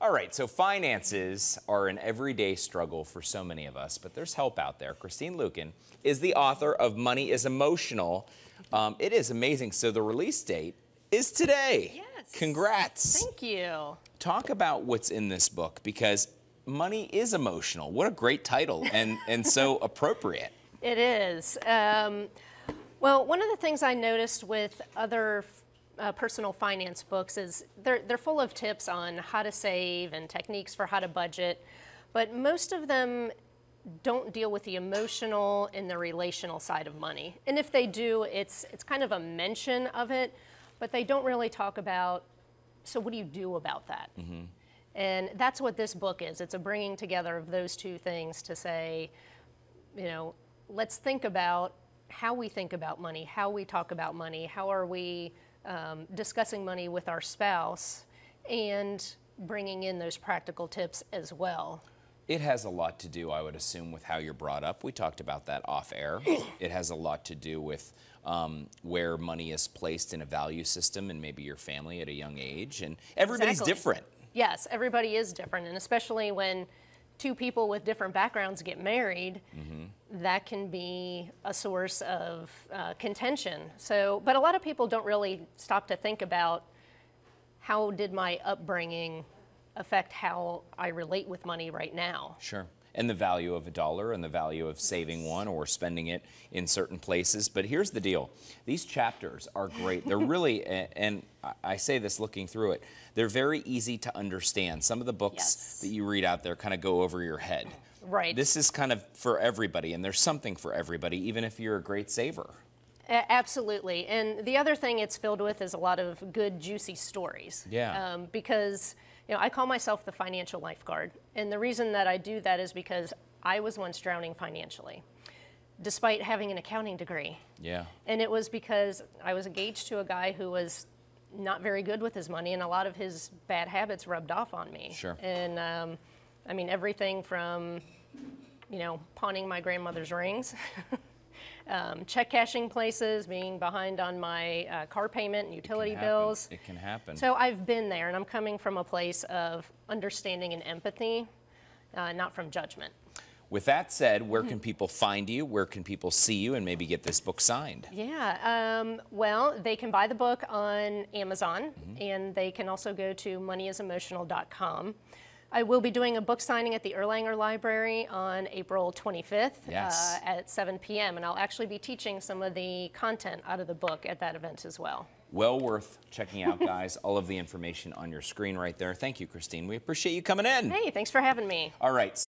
All right, so finances are an everyday struggle for so many of us, but there's help out there. Christine Luken is the author of Money is Emotional. It is amazing. So the release date is today. Yes. Congrats. Thank you. Talk about what's in this book, because money is emotional. What a great title and so appropriate. It is. Well, one of the things I noticed with other personal finance books is they're full of tips on how to save and techniques for how to budget, but most of them don't deal with the emotional and the relational side of money. And if they do, it's kind of a mention of it, but they don't really talk about, so what do you do about that? Mm-hmm. And that's what this book is. It's a bringing together of those two things to say, you know, let's think about how we think about money, how we talk about money, how are we discussing money with our spouse, and bringing in those practical tips as well. It has a lot to do, I would assume, with how you're brought up. We talked about that off air. It has a lot to do with where money is placed in a value system and maybe your family at a young age. And everybody's different. Yes, everybody is different. And especially when two people with different backgrounds get married, that can be a source of contention. So, but a lot of people don't really stop to think about, how did my upbringing affect how I relate with money right now? Sure. And the value of a dollar and the value of saving one or spending it in certain places. But here's the deal. These chapters are great. They're really, and I say this looking through it, they're very easy to understand. Some of the books that you read out there kind of go over your head. Right. This is kind of for everybody, and there's something for everybody, even if you're a great saver. Absolutely. And the other thing it's filled with is a lot of good, juicy stories. Yeah. Because, you know, I call myself the Financial Lifeguard. And the reason that I do that is because I was once drowning financially, despite having an accounting degree. Yeah. And it was because I was engaged to a guy who was not very good with his money, and a lot of his bad habits rubbed off on me. Sure. And I mean, everything from, you know, pawning my grandmother's rings, check cashing places, being behind on my car payment and utility bills. It can happen. So I've been there, and I'm coming from a place of understanding and empathy, not from judgment. With that said, where can people find you? Where can people see you and maybe get this book signed? Yeah, well, they can buy the book on Amazon, and they can also go to moneyisemotional.com. I will be doing a book signing at the Erlanger Library on April 25th at 7 p.m. And I'll actually be teaching some of the content out of the book at that event as well. Well worth checking out, guys. All of the information on your screen right there. Thank you, Christine. We appreciate you coming in. Hey, thanks for having me. All right.